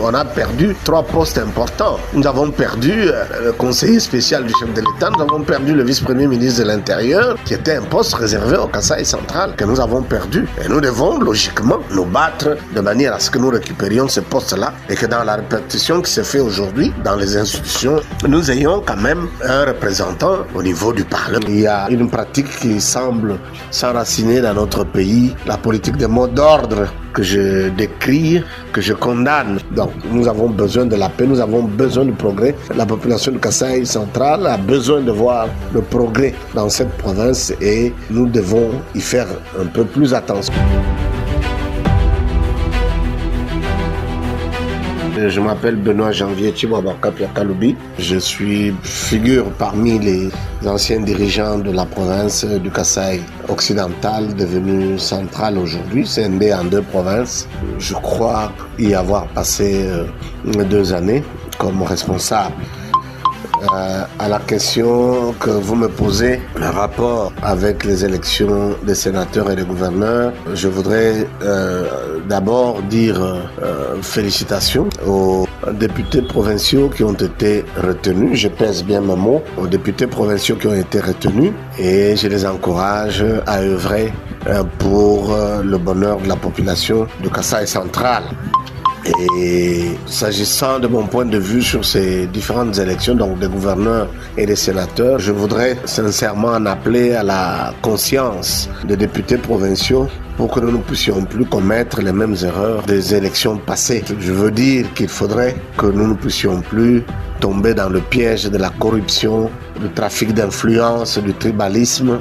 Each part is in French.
On a perdu 3 postes importants. Nous avons perdu le conseiller spécial du chef de l'État, nous avons perdu le vice-premier ministre de l'Intérieur, qui était un poste réservé au Kasaï central, que nous avons perdu. Et nous devons logiquement nous battre de manière à ce que nous récupérions ce poste-là et que dans la répartition qui se fait aujourd'hui dans les institutions, nous ayons quand même un représentant au niveau du Parlement. Il y a une pratique qui semble s'enraciner dans notre pays, la politique des mots d'ordre que je décris, que je condamne. Donc nous avons besoin de la paix, nous avons besoin du progrès. La population du Kasaï central a besoin de voir le progrès dans cette province et nous devons y faire un peu plus attention. Je m'appelle Benoît Janvier Chibouabaka Piakaloubi. Je suis figure parmi les anciens dirigeants de la province du Kasaï occidental, devenue centrale aujourd'hui, scindée en 2 provinces. Je crois y avoir passé 2 années comme responsable. À la question que vous me posez, le rapport avec les élections des sénateurs et des gouverneurs, je voudrais d'abord dire félicitations aux députés provinciaux qui ont été retenus. Je pèse bien mes mots, aux députés provinciaux qui ont été retenus et je les encourage à œuvrer pour le bonheur de la population du Kasaï central. Et s'agissant de mon point de vue sur ces différentes élections, donc des gouverneurs et des sénateurs, je voudrais sincèrement en appeler à la conscience des députés provinciaux pour que nous ne puissions plus commettre les mêmes erreurs des élections passées. Je veux dire qu'il faudrait que nous ne puissions plus tomber dans le piège de la corruption, du trafic d'influence, du tribalisme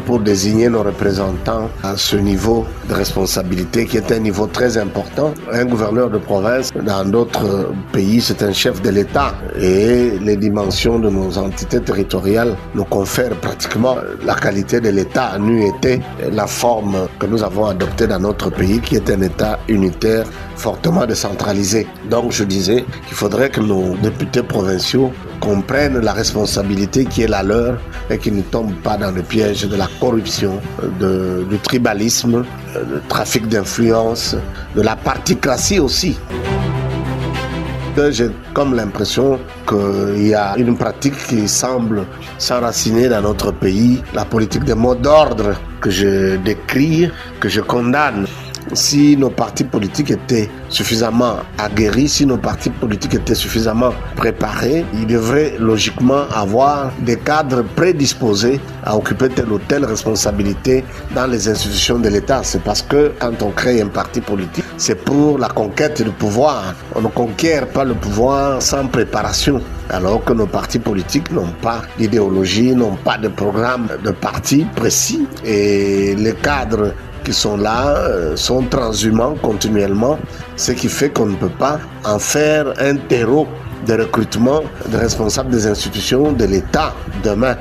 pour désigner nos représentants à ce niveau de responsabilité qui est un niveau très important. Un gouverneur de province, dans d'autres pays, c'est un chef de l'État et les dimensions de nos entités territoriales nous confèrent pratiquement la qualité de l'État, n'eût été la forme que nous avons adoptée dans notre pays qui est un État unitaire fortement décentralisé. Donc je disais qu'il faudrait que nos députés provinciaux comprennent la responsabilité qui est la leur et qu'ils ne tombent pas dans le piège de la corruption, du tribalisme, du trafic d'influence, de la particratie aussi. J'ai comme l'impression qu'il y a une pratique qui semble s'enraciner dans notre pays, la politique des mots d'ordre que je décris, que je condamne. Si nos partis politiques étaient suffisamment aguerris, si nos partis politiques étaient suffisamment préparés, ils devraient logiquement avoir des cadres prédisposés à occuper telle ou telle responsabilité dans les institutions de l'État. C'est parce que quand on crée un parti politique, c'est pour la conquête du pouvoir. On ne conquiert pas le pouvoir sans préparation. Alors que nos partis politiques n'ont pas d'idéologie, n'ont pas de programme de parti précis et les cadres qui sont là sont transhumants continuellement, ce qui fait qu'on ne peut pas en faire un terreau de recrutement de responsables des institutions de l'État demain.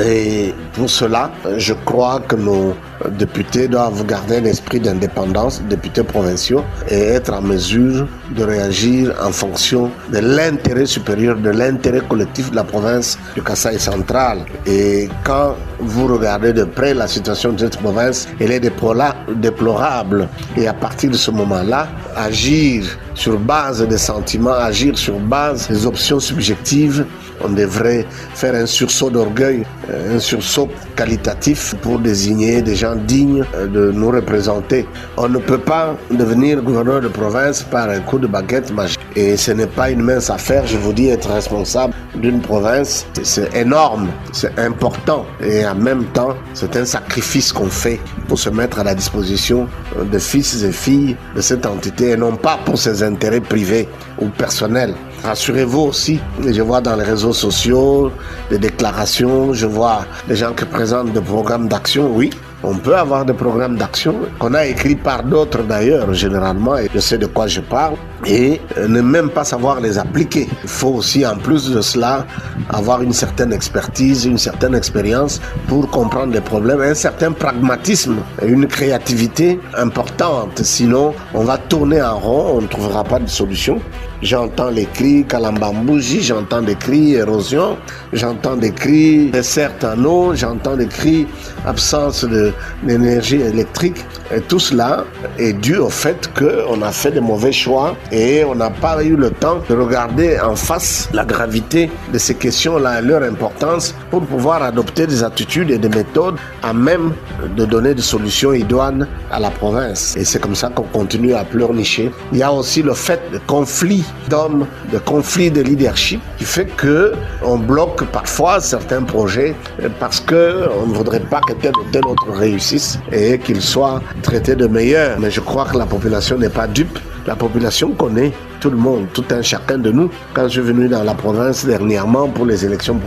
Et pour cela, je crois que nos députés doivent garder un esprit d'indépendance, députés provinciaux, et être en mesure de réagir en fonction de l'intérêt supérieur, de l'intérêt collectif de la province du Kasaï central. Et quand vous regardez de près la situation de cette province, elle est déplorable. Et à partir de ce moment-là, agir sur base des sentiments, agir sur base des options subjectives, on devrait faire un sursaut d'orgueil, un sursaut qualitatif pour désigner des gens dignes de nous représenter. On ne peut pas devenir gouverneur de province par un coup de baguette magique. Et ce n'est pas une mince affaire, je vous dis, être responsable d'une province, c'est énorme, c'est important. Et en même temps, c'est un sacrifice qu'on fait pour se mettre à la disposition des fils et filles de cette entité et non pas pour ses intérêts privés ou personnels. Rassurez-vous aussi, je vois dans les réseaux sociaux des déclarations, je vois des gens qui présentent des programmes d'action. Oui, on peut avoir des programmes d'action qu'on a écrits par d'autres d'ailleurs, généralement, et je sais de quoi je parle, et ne même pas savoir les appliquer. Il faut aussi, en plus de cela, avoir une certaine expertise, une certaine expérience pour comprendre les problèmes, un certain pragmatisme, une créativité importante. Sinon, on va tourner en rond, on ne trouvera pas de solution. J'entends les cris Kalambambouji, j'entends des cris érosion, j'entends des cris dessert en eau, j'entends des cris absence de de l'énergie électrique. Et tout cela est dû au fait qu'on a fait de mauvais choix et on n'a pas eu le temps de regarder en face la gravité de ces questions-là et leur importance pour pouvoir adopter des attitudes et des méthodes à même de donner des solutions idoines à la province. Et c'est comme ça qu'on continue à pleurnicher. Il y a aussi le fait de conflits d'hommes, de conflits de leadership qui fait qu'on bloque parfois certains projets parce qu'on ne voudrait pas que tel ou tel autre réussisse et qu'il soit traité de meilleur. Mais je crois que la population n'est pas dupe. La population connaît tout le monde, tout un chacun de nous. Quand je suis venu dans la province dernièrement pour les élections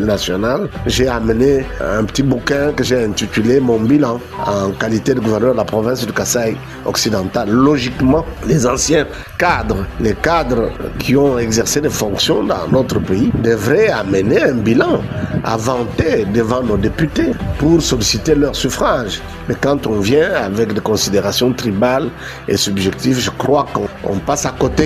nationales, j'ai amené un petit bouquin que j'ai intitulé Mon bilan en qualité de gouverneur de la province du Kasaï occidental. Logiquement, les anciens cadres, les cadres qui ont exercé des fonctions dans notre pays devraient amener un bilan à vanter devant nos députés pour solliciter leur suffrage. Mais quand on vient avec des considérations tribales et subjectives, je crois qu'on passe à côté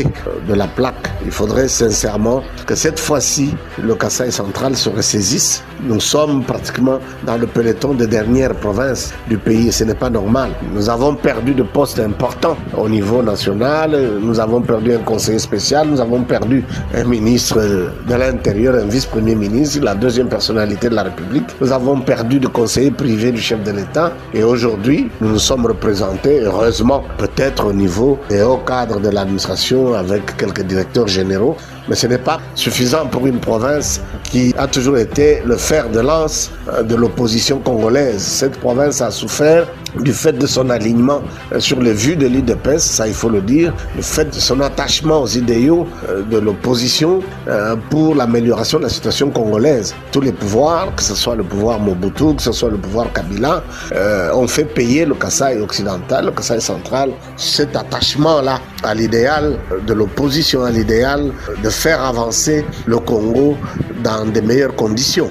de la plaque. Il faudrait sincèrement que cette fois-ci, le Kasaï central se ressaisisse. Nous sommes pratiquement dans le peloton des dernières provinces du pays et ce n'est pas normal. Nous avons perdu de postes importants au niveau national, nous avons perdu un conseiller spécial, nous avons perdu un ministre de l'Intérieur, un vice-premier ministre, la deuxième personnalité de la République. Nous avons perdu de conseillers privés du chef de l'État et aujourd'hui, nous nous sommes représentés, heureusement, peut-être au niveau des hauts cadres de l'administration avec quelques directeurs généraux, mais ce n'est pas suffisant pour une province qui a toujours été le fer de lance de l'opposition congolaise. Cette province a souffert du fait de son alignement sur les vues de l'UDPS, ça il faut le dire, le fait de son attachement aux idéaux de l'opposition pour l'amélioration de la situation congolaise. Tous les pouvoirs, que ce soit le pouvoir Mobutu, que ce soit le pouvoir Kabila, ont fait payer le Kasaï occidental, le Kasaï central, cet attachement-là à l'idéal de l'opposition, à l'idéal de faire avancer le Congo dans de meilleures conditions.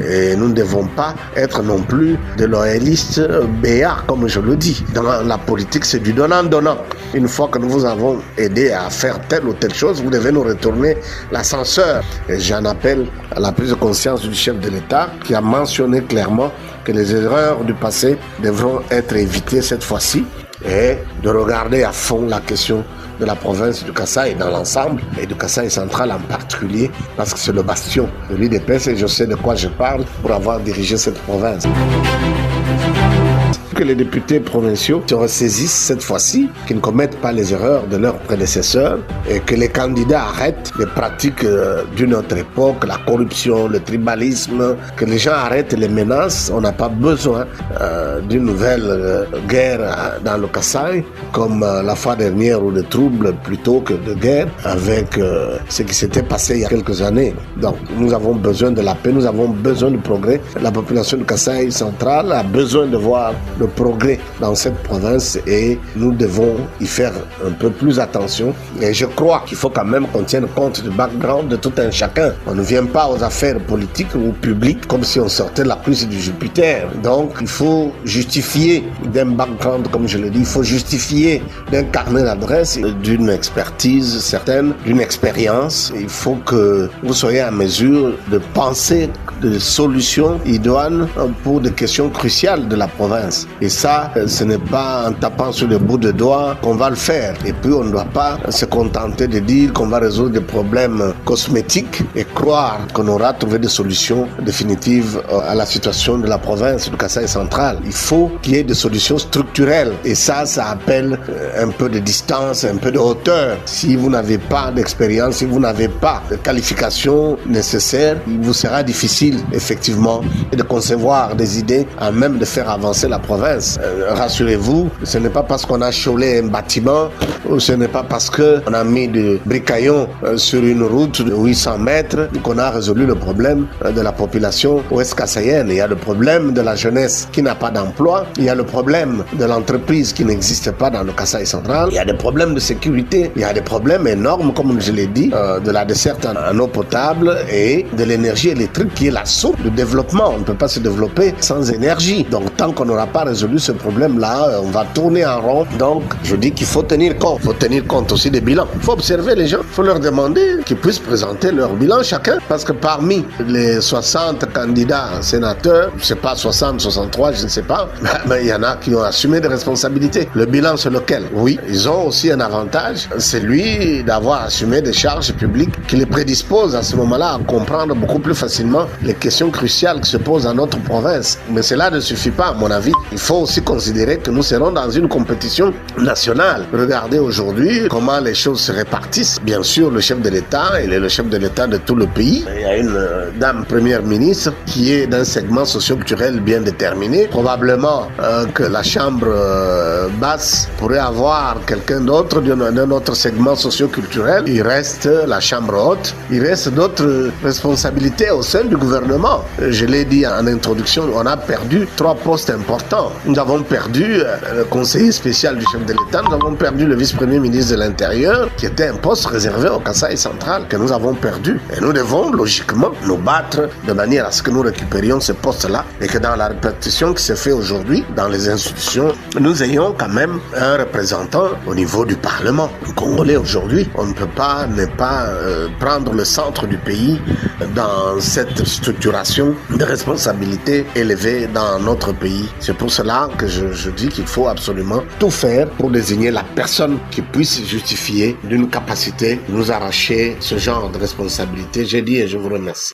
Et nous ne devons pas être non plus des loyalistes béats, comme je le dis. Dans la politique, c'est du donnant-donnant. Une fois que nous vous avons aidé à faire telle ou telle chose, vous devez nous retourner l'ascenseur. Et j'en appelle à la prise de conscience du chef de l'État qui a mentionné clairement que les erreurs du passé devront être évitées cette fois-ci et de regarder à fond la question de la province du Kasaï dans l'ensemble et du Kasaï central en particulier parce que c'est le bastion de l'UDPS et je sais de quoi je parle pour avoir dirigé cette province. Que les députés provinciaux se ressaisissent cette fois-ci, qu'ils ne commettent pas les erreurs de leurs prédécesseurs et que les candidats arrêtent les pratiques d'une autre époque, la corruption, le tribalisme, que les gens arrêtent les menaces. On n'a pas besoin d'une nouvelle guerre dans le Kasaï comme la fois dernière ou de troubles plutôt que de guerre avec ce qui s'était passé il y a quelques années. Donc nous avons besoin de la paix, nous avons besoin de progrès. La population du Kasaï central a besoin de voir le progrès dans cette province et nous devons y faire un peu plus attention. Et je crois qu'il faut quand même qu'on tienne compte du background de tout un chacun. On ne vient pas aux affaires politiques ou publiques comme si on sortait de la cruche du Jupiter. Donc il faut justifier d'un background, comme je le dis, il faut justifier d'un carnet d'adresse, d'une expertise certaine, d'une expérience. Il faut que vous soyez en mesure de penser des solutions idoines pour des questions cruciales de la province. Et ça, ce n'est pas en tapant sur le bout de doigts qu'on va le faire. Et puis, on ne doit pas se contenter de dire qu'on va résoudre des problèmes cosmétiques et croire qu'on aura trouvé des solutions définitives à la situation de la province du Kasaï central. Il faut qu'il y ait des solutions structurelles. Et ça appelle un peu de distance, un peu de hauteur. Si vous n'avez pas d'expérience, si vous n'avez pas de qualifications nécessaires, il vous sera difficile, effectivement, de concevoir des idées à même de faire avancer la province. Rassurez-vous, ce n'est pas parce qu'on a chaulé un bâtiment ou ce n'est pas parce qu'on a mis des bricaillons sur une route de 800 mètres qu'on a résolu le problème de la population ouest-kassaïenne. Il y a le problème de la jeunesse qui n'a pas d'emploi, il y a le problème de l'entreprise qui n'existe pas dans le Kasaï central, il y a des problèmes de sécurité, il y a des problèmes énormes, comme je l'ai dit, de la desserte en eau potable et de l'énergie électrique qui est la la source du développement. On ne peut pas se développer sans énergie. Donc tant qu'on n'aura pas résolu ce problème-là, on va tourner en rond. Donc je dis qu'il faut tenir compte. Il faut tenir compte aussi des bilans. Il faut observer les gens. Il faut leur demander qu'ils puissent présenter leur bilan chacun. Parce que parmi les 60 candidats sénateurs, je ne sais pas, 60, 63, je ne sais pas, mais il y en a qui ont assumé des responsabilités. Le bilan, c'est lequel? Oui, ils ont aussi un avantage, c'est lui d'avoir assumé des charges publiques qui les prédisposent à ce moment-là à comprendre beaucoup plus facilement les questions cruciales qui se posent dans notre province. Mais cela ne suffit pas, à mon avis. Il faut aussi considérer que nous serons dans une compétition nationale. Regardez aujourd'hui comment les choses se répartissent. Bien sûr, le chef de l'État, il est le chef de l'État de tout le pays. Il y a une dame première ministre qui est d'un segment socio-culturel bien déterminé. Probablement que la chambre basse pourrait avoir quelqu'un d'autre d'un autre segment socio-culturel. Il reste la chambre haute. Il reste d'autres responsabilités au sein du gouvernement. Je l'ai dit en introduction, on a perdu 3 postes importants. Nous avons perdu le conseiller spécial du chef de l'État, nous avons perdu le vice-premier ministre de l'Intérieur, qui était un poste réservé au Kasaï central, que nous avons perdu. Et nous devons logiquement nous battre de manière à ce que nous récupérions ce poste-là et que dans la répartition qui se fait aujourd'hui dans les institutions, nous ayons quand même un représentant au niveau du Parlement. Le Congolais aujourd'hui, on ne peut pas ne pas prendre le centre du pays dans cette structuration de responsabilités élevées dans notre pays. C'est pour cela que je dis qu'il faut absolument tout faire pour désigner la personne qui puisse justifier d'une capacité de nous arracher ce genre de responsabilité. J'ai dit et je vous remercie.